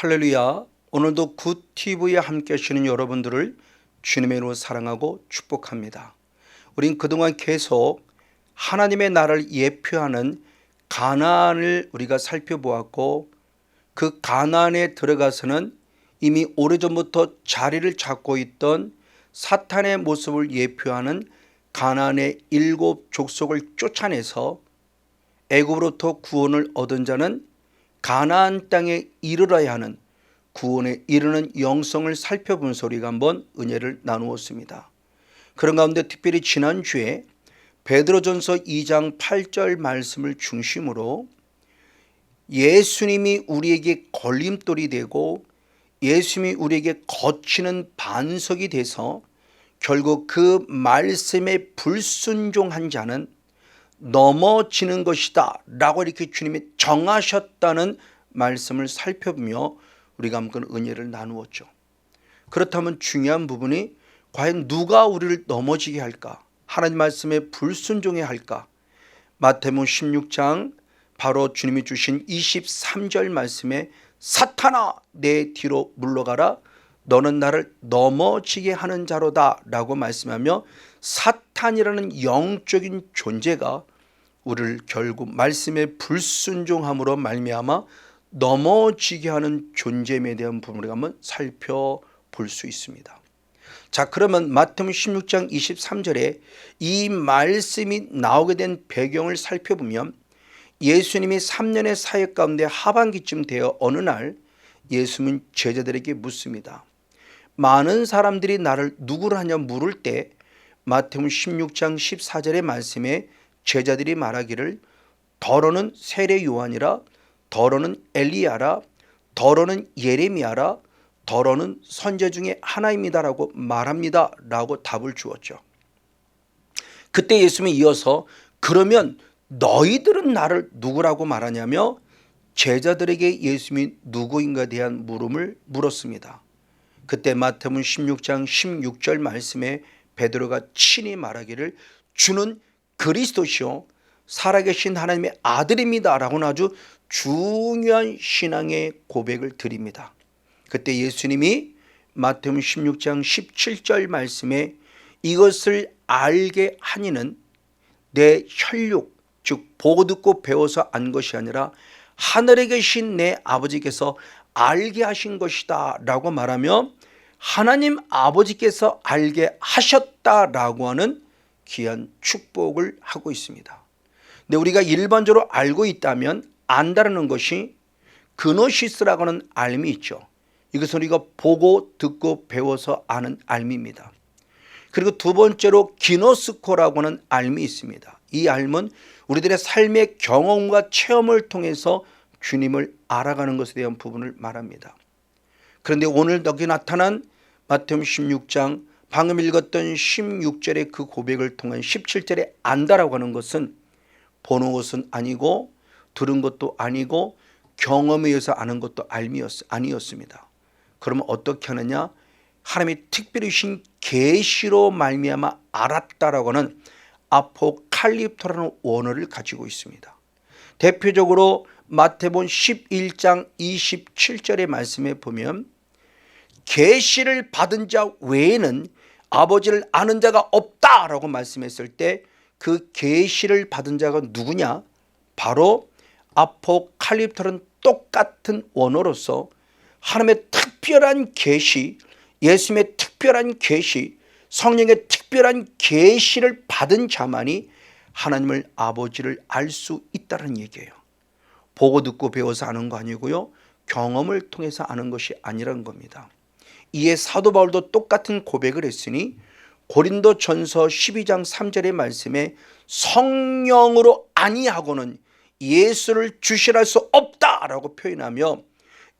할렐루야. 오늘도 굿TV에 함께 하시는 여러분들을 주님의 이름으로 사랑하고 축복합니다. 우린 그동안 계속 하나님의 나라를 예표하는 가나안을 우리가 살펴보았고, 그 가나안에 들어가서는 이미 오래전부터 자리를 잡고 있던 사탄의 모습을 예표하는 가나안의 7 족속을 쫓아내서 애굽으로부터 구원을 얻은 자는 가나안 땅에 이르러야 하는 구원에 이르는 영성을 살펴보면서 우리가 한번 은혜를 나누었습니다. 그런 가운데 특별히 지난주에 베드로전서 2장 8절 말씀을 중심으로 예수님이 우리에게 걸림돌이 되고 예수님이 우리에게 거치는 반석이 돼서 결국 그 말씀에 불순종한 자는 넘어지는 것이다 라고 이렇게 주님이 정하셨다는 말씀을 살펴보며 우리가 한번 은혜를 나누었죠. 그렇다면 중요한 부분이 과연 누가 우리를 넘어지게 할까? 하나님 말씀에 불순종해 할까? 마태복음 16장 바로 주님이 주신 23절 말씀에 사탄아 내 뒤로 물러가라, 너는 나를 넘어지게 하는 자로다 라고 말씀하며 사탄이라는 영적인 존재가 우리를 결국 말씀에 불순종함으로 말미암아 넘어지게 하는 존재에 대한 부분을 한번 살펴볼 수 있습니다. 자, 그러면 마태복음 16장 23절에 이 말씀이 나오게 된 배경을 살펴보면 예수님이 3년의 사역 가운데 하반기쯤 되어 어느 날 예수님은 제자들에게 묻습니다. 많은 사람들이 나를 누구를 하냐 물을 때 마태복음 16장 14절의 말씀에 제자들이 말하기를 더러는 세례 요한이라, 더러는 엘리야라, 더러는 예레미야라, 더러는 선지 중에 하나입니다 라고 말합니다 라고 답을 주었죠. 그때 예수님이 이어서 그러면 너희들은 나를 누구라고 말하냐며 제자들에게 예수님이 누구인가에 대한 물음을 물었습니다. 그때 마태복음 16장 16절 말씀에 베드로가 친히 말하기를 주는 그리스도시요 살아계신 하나님의 아들입니다 라고는 아주 중요한 신앙의 고백을 드립니다. 그때 예수님이 마태복음 16장 17절 말씀에 이것을 알게 하니는 내 혈육 즉 보고 듣고 배워서 안 것이 아니라 하늘에 계신 내 아버지께서 알게 하신 것이다 라고 말하며 하나님 아버지께서 알게 하셨다라고 하는 귀한 축복을 하고 있습니다. 근데 우리가 일반적으로 알고 있다면 안다라는 것이 그노시스라고 하는 알미 있죠. 이것은 우리가 보고 듣고 배워서 아는 알미입니다. 그리고 두 번째로 기노스코라고 하는 알미 있습니다. 이 알은 우리들의 삶의 경험과 체험을 통해서 주님을 알아가는 것에 대한 부분을 말합니다. 그런데 오늘 여기 나타난 마태복음 16장 방금 읽었던 16절의 그 고백을 통한 17절에 안다라고 하는 것은 보는 것은 아니고 들은 것도 아니고 경험에 의해서 아는 것도 아니었습니다. 그러면 어떻게 하느냐? 하나님이 특별히 주신 계시로 말미암아 알았다라고 하는 아포칼립토라는 원어를 가지고 있습니다. 대표적으로 마태복음 11장 27절의 말씀에 보면 계시를 받은 자 외에는 아버지를 아는 자가 없다라고 말씀했을 때 그 계시를 받은 자가 누구냐? 바로 아포칼립토는 똑같은 원어로서 하나님의 특별한 계시, 예수님의 특별한 계시, 성령의 특별한 계시를 받은 자만이 하나님을 아버지를 알 수 있다는 얘기예요. 보고 듣고 배워서 아는 거 아니고요, 경험을 통해서 아는 것이 아니라는 겁니다. 이에 사도 바울도 똑같은 고백을 했으니 고린도전서 12장 3절의 말씀에 성령으로 아니하고는 예수를 주시할 수 없다라고 표현하며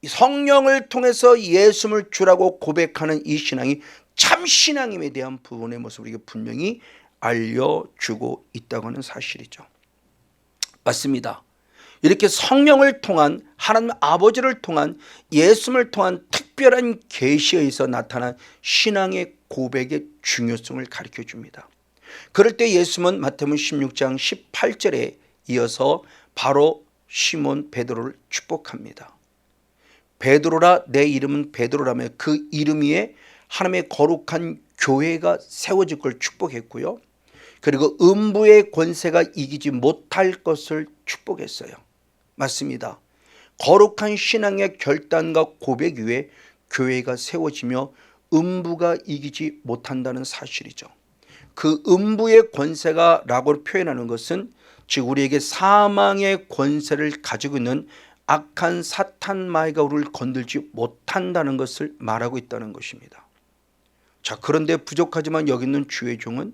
성령을 통해서 예수를 주라고 고백하는 이 신앙이 참 신앙임에 대한 부분의 모습을 우리가 분명히 알려주고 있다고 하는 사실이죠. 맞습니다. 이렇게 성령을 통한 하나님 아버지를 통한 예수를 통한 특별한 계시에 의해서 나타난 신앙의 고백의 중요성을 가르쳐 줍니다. 그럴 때 예수님은 마태복음 16장 18절에 이어서 바로 시몬 베드로를 축복합니다. 베드로라 내 이름은 베드로라며 그 이름 위에 하나님의 거룩한 교회가 세워질 걸 축복했고요. 그리고 음부의 권세가 이기지 못할 것을 축복했어요. 맞습니다. 거룩한 신앙의 결단과 고백 위에 교회가 세워지며 음부가 이기지 못한다는 사실이죠. 그 음부의 권세가 라고 표현하는 것은 즉 우리에게 사망의 권세를 가지고 있는 악한 사탄 마귀가 우리를 건들지 못한다는 것을 말하고 있다는 것입니다. 자, 그런데 부족하지만 여기 있는 주의 종은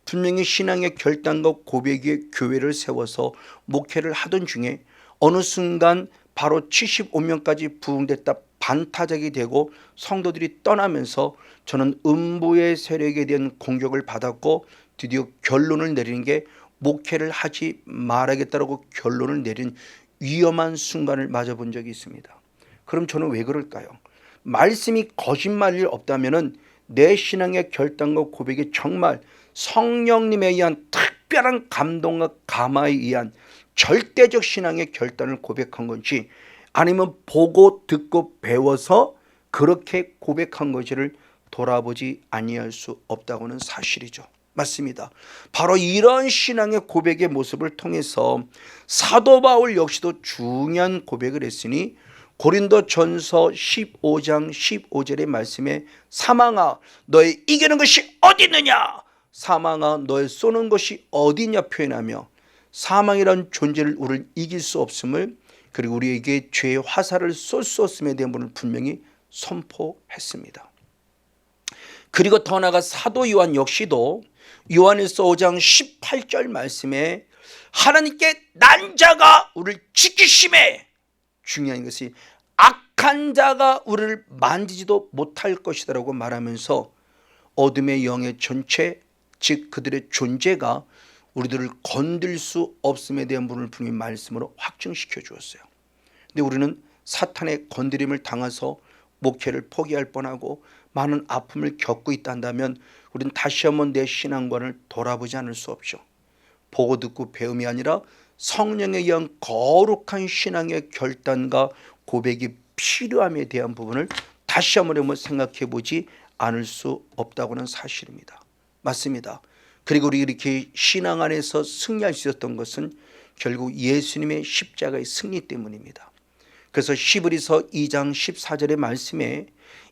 분명히 신앙의 결단과 고백 위에 교회를 세워서 목회를 하던 중에 어느 순간 바로 75명까지 부흥됐다 반타작이 되고 성도들이 떠나면서 저는 음부의 세력에 대한 공격을 받았고 드디어 결론을 내리는 게 목회를 하지 말아야겠다라고 결론을 내린 위험한 순간을 맞아본 적이 있습니다. 그럼 저는 왜 그럴까요? 말씀이 거짓말이 없다면 내 신앙의 결단과 고백이 정말 성령님에 의한 특별한 감동과 감화에 의한 절대적 신앙의 결단을 고백한 건지 아니면 보고 듣고 배워서 그렇게 고백한 것을 돌아보지 아니할 수 없다고는 사실이죠. 맞습니다. 바로 이런 신앙의 고백의 모습을 통해서 사도 바울 역시도 중요한 고백을 했으니 고린도전서 15장 15절의 말씀에 사망아 너의 이기는 것이 어디 있느냐, 사망아 너의 쏘는 것이 어디 있냐 표현하며 사망이란 존재를 우리를 이길 수 없음을, 그리고 우리에게 죄의 화살을 쏠 수 없음에 대한 부분을 분명히 선포했습니다. 그리고 더 나아가 사도 요한 역시도 요한일서 5장 18절 말씀에 하나님께 난 자가 우리를 지키심에, 중요한 것이 악한 자가 우리를 만지지도 못할 것이다라고 말하면서 어둠의 영의 전체, 즉 그들의 존재가 우리들을 건들 수 없음에 대한 부분을 분명히 말씀으로 확증시켜 주었어요. 근데 우리는 사탄의 건드림을 당해서 목회를 포기할 뻔하고 많은 아픔을 겪고 있다면 우리는 다시 한번 내 신앙관을 돌아보지 않을 수 없죠. 보고 듣고 배움이 아니라 성령에 의한 거룩한 신앙의 결단과 고백이 필요함에 대한 부분을 다시 한번 생각해 보지 않을 수 없다고는 사실입니다. 맞습니다. 그리고 우리 이렇게 신앙 안에서 승리할 수 있었던 것은 결국 예수님의 십자가의 승리 때문입니다. 그래서 히브리서 2장 14절의 말씀에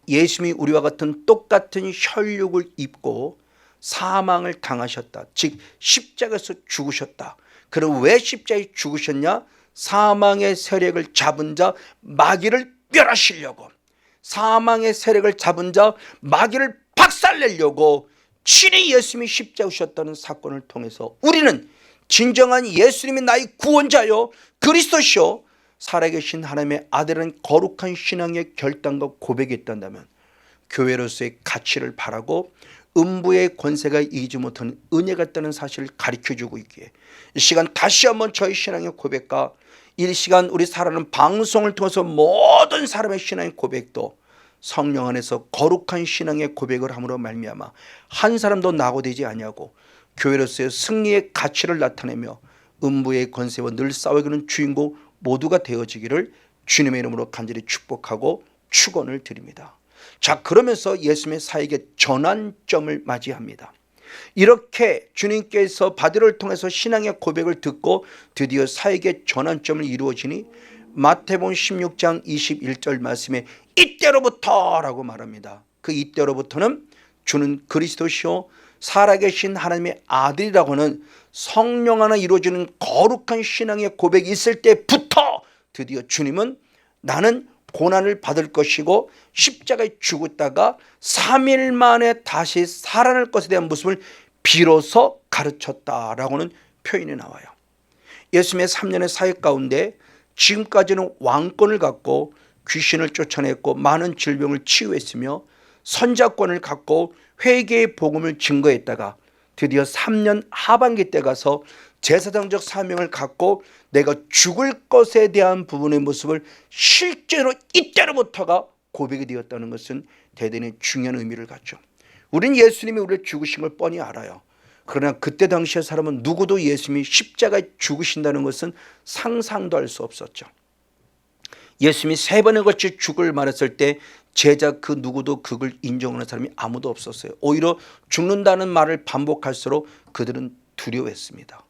예수님이 우리와 같은 똑같은 혈육을 입고 사망을 당하셨다. 즉 십자가에서 죽으셨다. 그럼 왜 십자가에 죽으셨냐? 사망의 세력을 잡은 자 마귀를 멸하시려고, 사망의 세력을 잡은 자 마귀를 박살내려고 친히 예수님이 십자가에 오셨다는 사건을 통해서 우리는 진정한 예수님이 나의 구원자요 그리스도시요 살아계신 하나님의 아들은 거룩한 신앙의 결단과 고백이 있단다면 교회로서의 가치를 바라고 음부의 권세가 이기지 못하는 은혜가 있다는 사실을 가르쳐주고 있기에 이 시간 다시 한번 저희 신앙의 고백과 이 시간 우리 살아가는 방송을 통해서 모든 사람의 신앙의 고백도 성령 안에서 거룩한 신앙의 고백을 함으로 말미암아 한 사람도 낙오되지 아니하고 교회로서의 승리의 가치를 나타내며 음부의 권세와 늘 싸워가는 주인공 모두가 되어지기를 주님의 이름으로 간절히 축복하고 축원을 드립니다. 자, 그러면서 예수님의 사역의 전환점을 맞이합니다. 이렇게 주님께서 바디를 통해서 신앙의 고백을 듣고 드디어 사역의 전환점을 이루어지니 마태복음 16장 21절 말씀에 이때로부터 라고 말합니다. 그 이때로부터는 주는 그리스도시요 살아계신 하나님의 아들이라고 하는 성령 안에 이루어지는 거룩한 신앙의 고백이 있을 때부터 드디어 주님은 나는 고난을 받을 것이고 십자가에 죽었다가 3일 만에 다시 살아날 것에 대한 모습을 비로소 가르쳤다라고는 표현이 나와요. 예수님의 3년의 사역 가운데 지금까지는 왕권을 갖고 귀신을 쫓아냈고 많은 질병을 치유했으며 선자권을 갖고 회개의 복음을 증거했다가 드디어 3년 하반기 때 가서 제사장적 사명을 갖고 내가 죽을 것에 대한 부분의 모습을 실제로 이때로부터가 고백이 되었다는 것은 대단히 중요한 의미를 갖죠. 우린 예수님이 우리를 죽으신 걸 뻔히 알아요. 그러나 그때 당시의 사람은 누구도 예수님이 십자가에 죽으신다는 것은 상상도 할 수 없었죠. 예수님이 3번에 걸쳐 죽을 말했을 때 제자 그 누구도 그걸 인정하는 사람이 아무도 없었어요. 오히려 죽는다는 말을 반복할수록 그들은 두려워했습니다.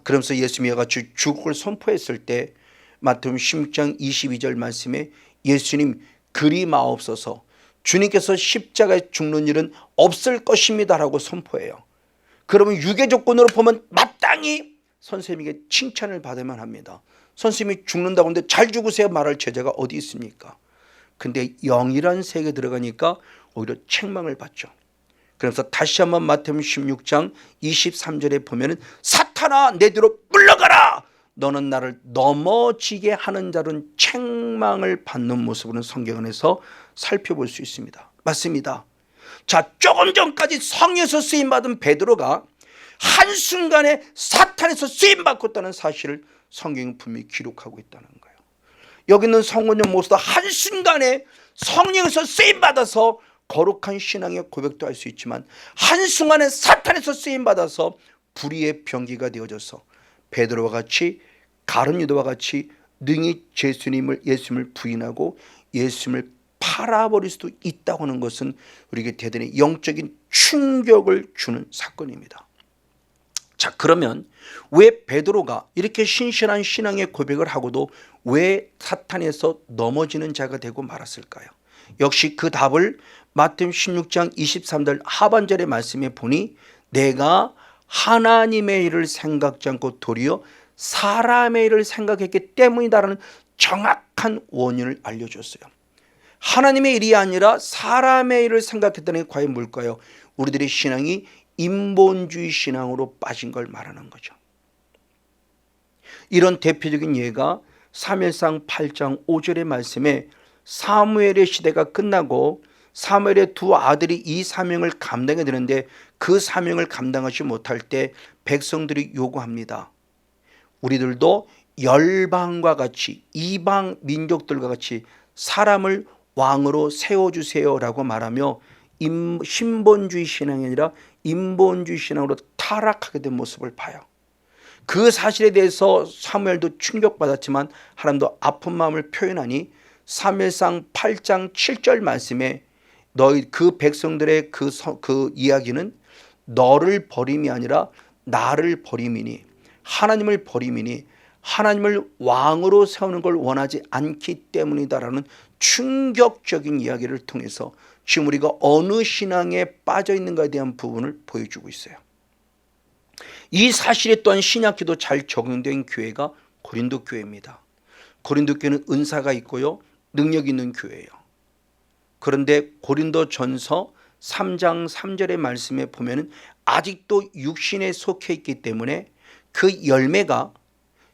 그러면서 예수님이 같이 죽을 선포했을 때 마태복음 16장 22절 말씀에 예수님 그리 마옵소서, 주님께서 십자가에 죽는 일은 없을 것입니다 라고 선포해요. 그러면 유괴 조건으로 보면 마땅히 선생님에게 칭찬을 받아야만 합니다. 선생님이 죽는다고 하는데 잘 죽으세요 말할 제자가 어디 있습니까? 근데 영이란 세계에 들어가니까 오히려 책망을 받죠. 그래서 다시 한번 마태복음 16장 23절에 보면은 사탄아 내 뒤로 물러가라, 너는 나를 넘어지게 하는 자는 책망을 받는 모습으로 성경 안에서 살펴볼 수 있습니다. 맞습니다. 자, 조금 전까지 성령에서 쓰임받은 베드로가 한순간에 사탄에서 쓰임받고 있다는 사실을 성경은 분명히 기록하고 있다는 거예요. 여기 있는 성도님 모두도 한순간에 성령에서 쓰임받아서 거룩한 신앙의 고백도 할 수 있지만 한순간에 사탄에서 쓰임받아서 불의의 병기가 되어져서 베드로와 같이 가룟 유다와 같이 능히 예수님을 부인하고 예수님을 팔아버릴 수도 있다고 하는 것은 우리에게 대단히 영적인 충격을 주는 사건입니다. 자, 그러면 왜 베드로가 이렇게 신실한 신앙의 고백을 하고도 왜 사탄에서 넘어지는 자가 되고 말았을까요? 역시 그 답을 마태복음 16장 23절 하반절의 말씀에 보니 내가 하나님의 일을 생각지 않고 도리어 사람의 일을 생각했기 때문이다라는 정확한 원인을 알려줬어요. 하나님의 일이 아니라 사람의 일을 생각했다는 게 과연 뭘까요? 우리들의 신앙이 인본주의 신앙으로 빠진 걸 말하는 거죠. 이런 대표적인 예가 사무엘상 8장 5절의 말씀에 사무엘의 시대가 끝나고 사무엘의 두 아들이 이 사명을 감당해야 되는데 그 사명을 감당하지 못할 때 백성들이 요구합니다. 우리들도 열방과 같이 이방 민족들과 같이 사람을 왕으로 세워주세요라고 말하며 신본주의 신앙이 아니라 인본주의 신앙으로 타락하게 된 모습을 봐요. 그 사실에 대해서 사무엘도 충격받았지만 하나님도 아픈 마음을 표현하니 사무엘상 8장 7절 말씀에 너희 그 백성들의 그 이야기는 너를 버림이 아니라 나를 버림이니 하나님을 버림이니 하나님을 왕으로 세우는 걸 원하지 않기 때문이다라는 충격적인 이야기를 통해서 지금 우리가 어느 신앙에 빠져 있는가에 대한 부분을 보여주고 있어요. 이 사실에 또한 신약기도 잘 적용된 교회가 고린도 교회입니다. 고린도 교회는 은사가 있고요, 능력 있는 교회예요. 그런데 고린도 전서 3장 3절의 말씀에 보면 아직도 육신에 속해 있기 때문에 그 열매가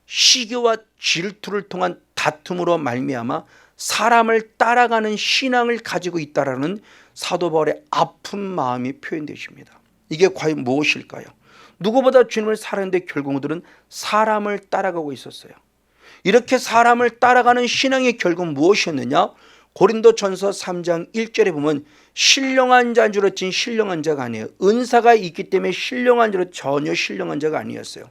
시기와 질투를 통한 다툼으로 말미암아 사람을 따라가는 신앙을 가지고 있다라는 사도 바울의 아픈 마음이 표현되십니다. 이게 과연 무엇일까요? 누구보다 주님을 사랑했는데 결국 그들은 사람을 따라가고 있었어요. 이렇게 사람을 따라가는 신앙의 결국은 무엇이었느냐? 고린도 전서 3장 1절에 보면 신령한 자인 줄 알았지만 신령한 자가 아니에요. 은사가 있기 때문에 신령한 자로 전혀 신령한 자가 아니었어요.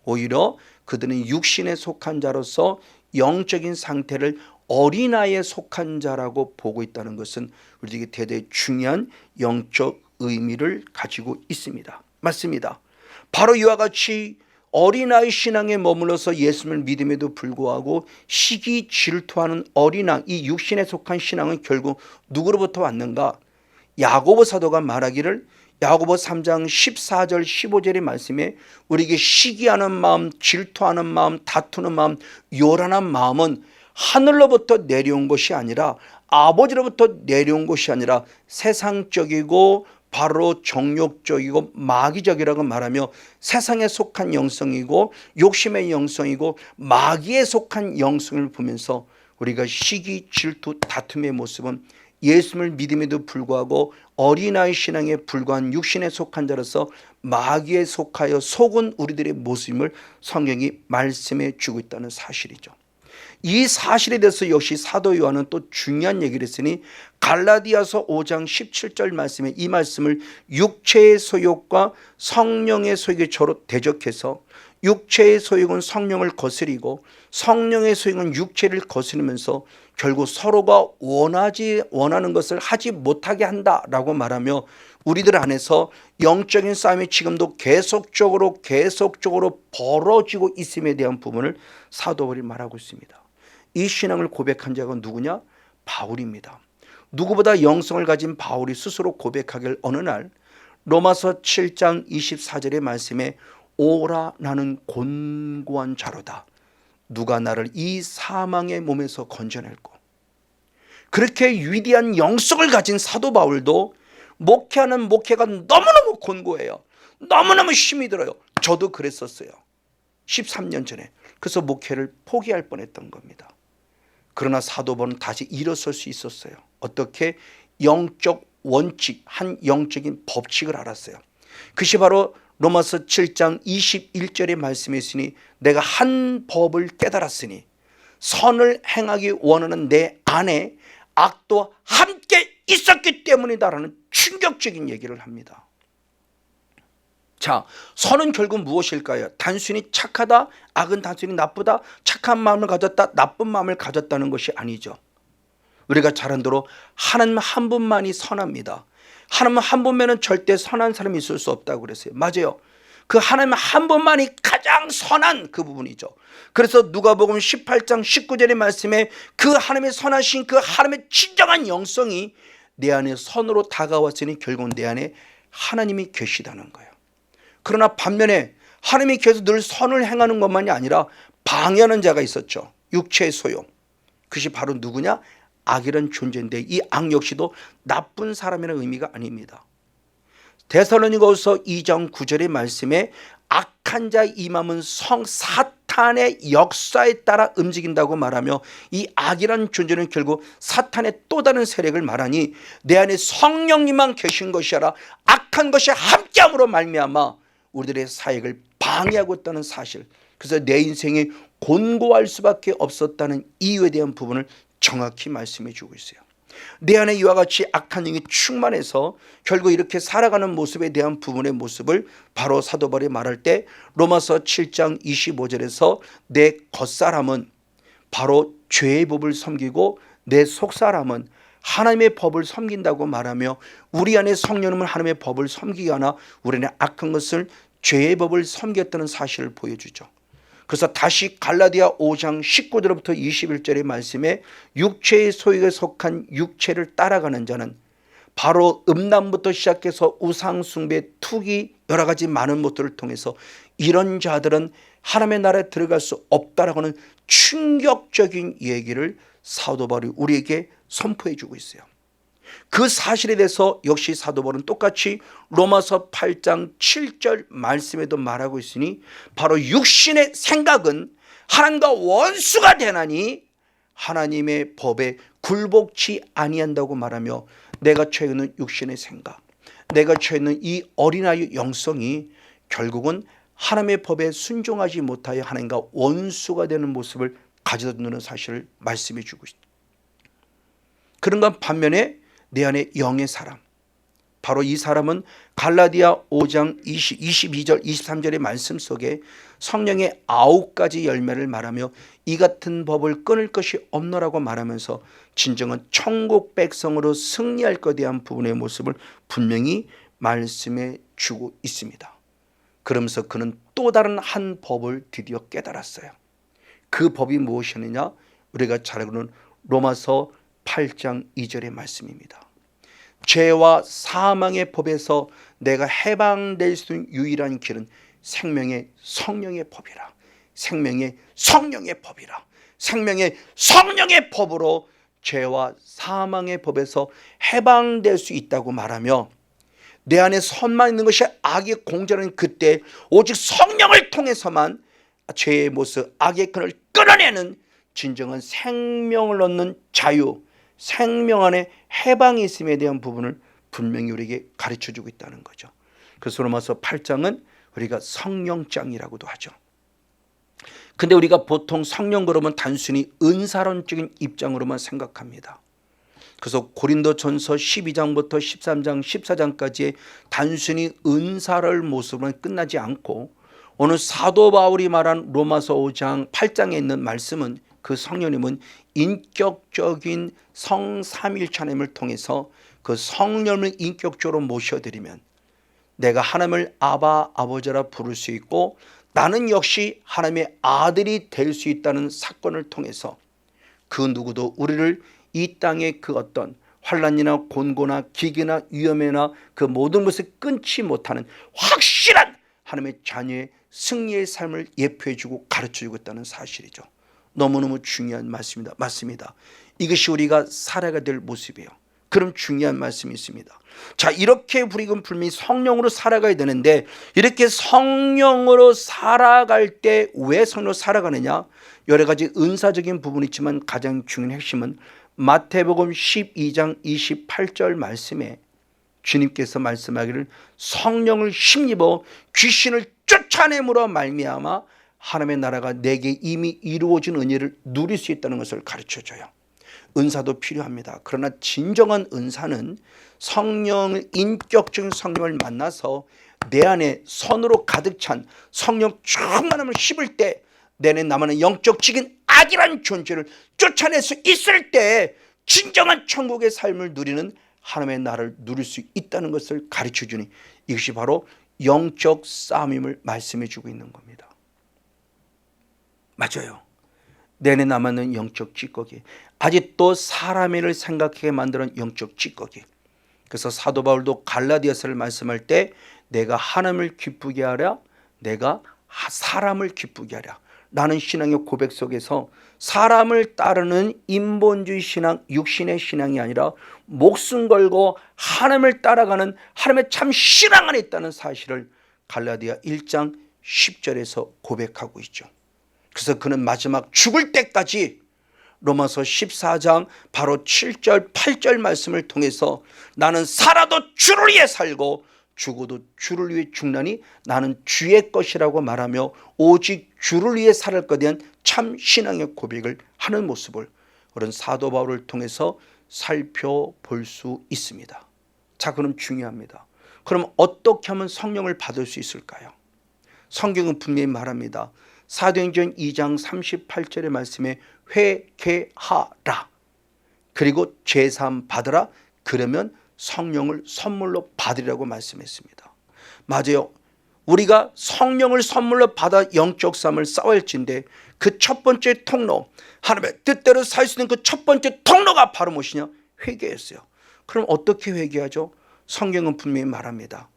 오히려 그들은 육신에 속한 자로서 영적인 상태를 어린아이에 속한 자라고 보고 있다는 것은 우리에게 대단히 중요한 영적 의미를 가지고 있습니다. 맞습니다. 바로 이와 같이 어린아이 신앙에 머물러서 예수님을 믿음에도 불구하고 시기 질투하는 어린아이, 이 육신에 속한 신앙은 결국 누구로부터 왔는가? 야고보 사도가 말하기를 야고보 3장 14절 15절의 말씀에 우리에게 시기하는 마음, 질투하는 마음, 다투는 마음, 요란한 마음은 하늘로부터 내려온 것이 아니라 아버지로부터 내려온 것이 아니라 세상적이고 바로 정욕적이고 마귀적이라고 말하며 세상에 속한 영성이고 욕심의 영성이고 마귀에 속한 영성을 보면서 우리가 시기, 질투, 다툼의 모습은 예수님을 믿음에도 불구하고 어린아이 신앙에 불과한 육신에 속한 자로서 마귀에 속하여 속은 우리들의 모습임을 성경이 말씀해 주고 있다는 사실이죠. 이 사실에 대해서 역시 사도 요한은 또 중요한 얘기를 했으니 갈라디아서 5장 17절 말씀에 이 말씀을 육체의 소욕과 성령의 소욕에 서로 대적해서 육체의 소욕은 성령을 거스리고 성령의 소욕은 육체를 거스르면서 결국 서로가 원하는 것을 하지 못하게 한다라고 말하며 우리들 안에서 영적인 싸움이 지금도 계속적으로 벌어지고 있음에 대한 부분을 사도 바울이 말하고 있습니다. 이 신앙을 고백한 자가 누구냐? 바울입니다. 누구보다 영성을 가진 바울이 스스로 고백하길 어느 날 로마서 7장 24절의 말씀에 오라 나는 곤고한 자로다. 누가 나를 이 사망의 몸에서 건져낼꼬. 그렇게 위대한 영성을 가진 사도 바울도 목회하는 목회가 너무너무 곤고해요. 너무너무 힘이 들어요. 저도 그랬었어요. 13년 전에. 그래서 목회를 포기할 뻔했던 겁니다. 그러나 사도 바울은 다시 일어설 수 있었어요. 어떻게? 영적 원칙, 한 영적인 법칙을 알았어요. 그것이 바로 로마서 7장 21절의 말씀에 있으니 내가 한 법을 깨달았으니 선을 행하기 원하는 내 안에 악도 함께 있었기 때문이다라는 충격적인 얘기를 합니다. 자, 선은 결국 무엇일까요? 단순히 착하다, 악은 단순히 나쁘다, 착한 마음을 가졌다, 나쁜 마음을 가졌다는 것이 아니죠. 우리가 잘 아는 대로 하나님 한 분만이 선합니다. 하나님 한 분만은 절대 선한 사람이 있을 수 없다고 그랬어요. 맞아요. 그 하나님 한 분만이 가장 선한 그 부분이죠. 그래서 누가복음 18장 19절의 말씀에 그 하나님의 선하신 그 하나님의 진정한 영성이 내 안에 선으로 다가왔으니 결국 내 안에 하나님이 계시다는 거예요. 그러나 반면에 하나님이 계속 늘 선을 행하는 것만이 아니라 방해하는 자가 있었죠. 육체의 소용. 그것이 바로 누구냐? 악이란 존재인데 이 악 역시도 나쁜 사람이라는 의미가 아닙니다. 데살로니가후서 2장 9절의 말씀에 악한 자의 임함은 사탄의 역사에 따라 움직인다고 말하며 이 악이라는 존재는 결국 사탄의 또 다른 세력을 말하니 내 안에 성령님만 계신 것이 아니라 악한 것이 함께함으로 말미암아 우리들의 사역을 방해하고 있다는 사실, 그래서 내 인생이 곤고할 수밖에 없었다는 이유에 대한 부분을 정확히 말씀해 주고 있어요. 내 안에 이와 같이 악한 영이 충만해서 결국 이렇게 살아가는 모습에 대한 부분의 모습을 바로 사도 바울이 말할 때 로마서 7장 25절에서 내 겉사람은 바로 죄의 법을 섬기고 내 속사람은 하나님의 법을 섬긴다고 말하며 우리 안에 성령님은 하나님의 법을 섬기게 하나 우리 안에 악한 것을 죄의 법을 섬겼다는 사실을 보여주죠. 그래서 다시 갈라디아 5장 19절부터 21절의 말씀에 육체의 소욕에 속한 육체를 따라가는 자는 바로 음란부터 시작해서 우상숭배, 투기, 여러 가지 많은 것들을 통해서 이런 자들은 하나님의 나라에 들어갈 수 없다라고 하는 충격적인 얘기를 사도 바울이 우리에게 선포해 주고 있어요. 그 사실에 대해서 역시 사도 바울은 똑같이 로마서 8장 7절 말씀에도 말하고 있으니 바로 육신의 생각은 하나님과 원수가 되나니 하나님의 법에 굴복치 아니한다고 말하며 내가 처해 있는 육신의 생각, 내가 처해 있는 이 어린아이의 영성이 결국은 하나님의 법에 순종하지 못하여 하나님과 원수가 되는 모습을 가져다 두는 사실을 말씀해 주고 있습니다. 그런가 반면에 내 안에 영의 사람, 바로 이 사람은 갈라디아 5장 22절 23절의 말씀 속에 성령의 9가지 열매를 말하며 이 같은 법을 끊을 것이 없노라고 말하면서 진정한 천국 백성으로 승리할 것에 대한 부분의 모습을 분명히 말씀해 주고 있습니다. 그러면서 그는 또 다른 한 법을 드디어 깨달았어요. 그 법이 무엇이었느냐? 우리가 잘 알고 있는 로마서 8장 2절의 말씀입니다. 죄와 사망의 법에서 내가 해방될 수 있는 유일한 길은 생명의 성령의 법이라. 생명의 성령의 법이라. 생명의 성령의 법으로 죄와 사망의 법에서 해방될 수 있다고 말하며 내 안에 선만 있는 것이 악의 공자는 그때 오직 성령을 통해서만 죄의 모습, 악의 근을 끊어내는 진정한 생명을 얻는 자유, 생명 안에 해방이 있음에 대한 부분을 분명히 우리에게 가르쳐주고 있다는 거죠. 그래서 로마서 8장은 우리가 성령장이라고도 하죠. 근데 우리가 보통 성령 그러면 단순히 은사론적인 입장으로만 생각합니다. 그래서 고린도전서 12장부터 13장, 14장까지의 단순히 은사를 모습으로는 끝나지 않고 오늘 사도 바울이 말한 로마서 5장 8장에 있는 말씀은 그 성령님은 인격적인 성삼일체 하나님을 통해서 그 성령을 인격적으로 모셔드리면 내가 하나님을 아바 아버지라 부를 수 있고 나는 역시 하나님의 아들이 될 수 있다는 사건을 통해서 그 누구도 우리를 이 땅의 그 어떤 환난이나 곤고나 기계나 위험이나 그 모든 것을 끊지 못하는 확실한 하나님의 자녀의 승리의 삶을 예표해주고 가르쳐주고 있다는 사실이죠. 너무너무 중요한 말씀입니다. 맞습니다. 이것이 우리가 살아가야 될 모습이에요. 그럼 중요한 말씀이 있습니다. 자, 이렇게 우리가 분명히 성령으로 살아가야 되는데 이렇게 성령으로 살아갈 때 왜 성령으로 살아가느냐? 여러 가지 은사적인 부분이 있지만 가장 중요한 핵심은 마태복음 12장 28절 말씀에 주님께서 말씀하기를 성령을 힘입어 귀신을 쫓아내므로 말미암아 하나님의 나라가 내게 이미 이루어진 은혜를 누릴 수 있다는 것을 가르쳐줘요. 은사도 필요합니다. 그러나 진정한 은사는 성령을 인격적인 성령을 만나서 내 안에 선으로 가득 찬 성령 충만함을 씹을 때 내 안에 남아있는 영적적인 악이라는 존재를 쫓아낼 수 있을 때 진정한 천국의 삶을 누리는 하나님의 나라를 누릴 수 있다는 것을 가르쳐주니 이것이 바로 영적 싸움임을 말씀해 주고 있는 겁니다. 맞아요. 내 안에 남아있는 영적 찌꺼기, 아직도 사람의 일을 생각하게 만드는 영적 찌꺼기. 그래서 사도 바울도 갈라디아서를 말씀할 때 내가 하나님을 기쁘게 하랴, 내가 사람을 기쁘게 하랴 라는 신앙의 고백 속에서 사람을 따르는 인본주의 신앙, 육신의 신앙이 아니라 목숨 걸고 하나님을 따라가는 하나님의 참 신앙 안에 있다는 사실을 갈라디아 1장 10절에서 고백하고 있죠. 그래서 그는 마지막 죽을 때까지 로마서 14장 바로 7절 8절 말씀을 통해서 나는 살아도 주를 위해 살고 죽어도 주를 위해 죽나니 나는 주의 것이라고 말하며 오직 주를 위해 살을 것에 대한 참 신앙의 고백을 하는 모습을 그런 사도 바울을 통해서 살펴볼 수 있습니다. 자, 그럼 중요합니다. 그럼 어떻게 하면 성령을 받을 수 있을까요? 성경은 분명히 말합니다. 사도행전 2장 38절의 말씀에 회개하라 그리고 제사함 받으라 그러면 성령을 선물로 받으리라고 말씀했습니다. 맞아요. 우리가 성령을 선물로 받아 영적 싸움을 싸워야 할진데 그 첫 번째 통로, 하나님의 뜻대로 살 수 있는 그 첫 번째 통로가 바로 무엇이냐? 회개였어요. 그럼 어떻게 회개하죠? 성경은 분명히 말합니다.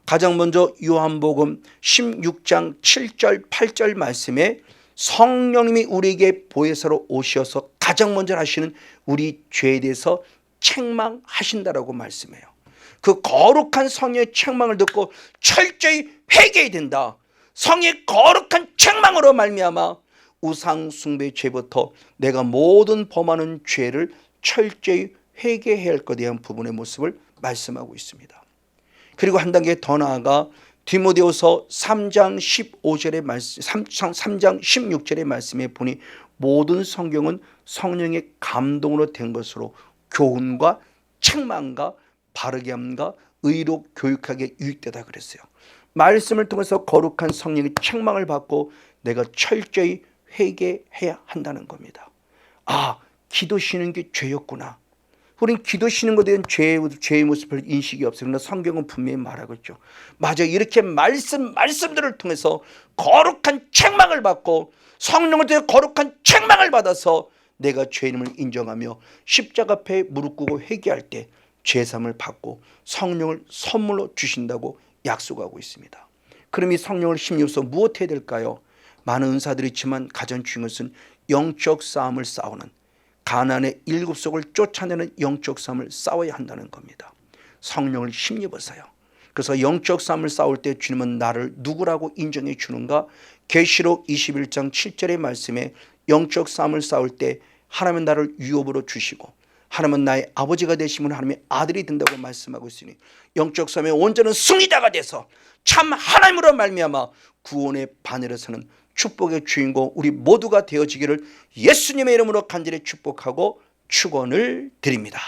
가장 먼저 요한복음 16장 7절 8절 말씀에 성령님이 우리에게 보혜사로 오셔서 가장 먼저 하시는 우리 죄에 대해서 책망하신다라고 말씀해요. 그 거룩한 성령의 책망을 듣고 철저히 회개해야 된다. 성의 거룩한 책망으로 말미암아 우상 숭배 죄부터 내가 모든 범하는 죄를 철저히 회개해야 할 것에 대한 부분의 모습을 말씀하고 있습니다. 그리고 한 단계 더 나아가 디모데후서 3장 15절의 말씀, 3장 16절의 말씀에 보니 모든 성경은 성령의 감동으로 된 것으로 교훈과 책망과 바르게 함과 의로 교육하게 유익되다 그랬어요. 말씀을 통해서 거룩한 성령의 책망을 받고 내가 철저히 회개해야 한다는 겁니다. 아, 기도 쉬는 게 죄였구나. 우린 기도 쉬는 것에 대한 죄의 모습을 인식이 없어요. 그러나 성경은 분명히 말하고 있죠. 맞아, 이렇게 말씀들을 통해서 거룩한 책망을 받고 성령을 통해 거룩한 책망을 받아서 내가 죄인임을 인정하며 십자가 앞에 무릎 꿇고 회개할 때 죄사함을 받고 성령을 선물로 주신다고 약속하고 있습니다. 그럼 이 성령을 힘입어서 무엇 해야 될까요? 많은 은사들이 있지만 가장 중요한 것은 영적 싸움을 싸우는 가난의 일곱 속을 쫓아내는 영적 싸움을 싸워야 한다는 겁니다. 성령을 힘입어서요. 그래서 영적 싸움을 싸울 때 주님은 나를 누구라고 인정해 주는가? 계시록 21장 7절의 말씀에 영적 싸움을 싸울 때 하나님은 나를 유업으로 주시고 하나님은 나의 아버지가 되시면 하나님의 아들이 된다고 말씀하고 있으니 영적 싸움의 온전한 승리자가 돼서 참 하나님으로 말미암아 구원의 바늘에 서는 축복의 주인공 우리 모두가 되어지기를 예수님의 이름으로 간절히 축복하고 축원을 드립니다.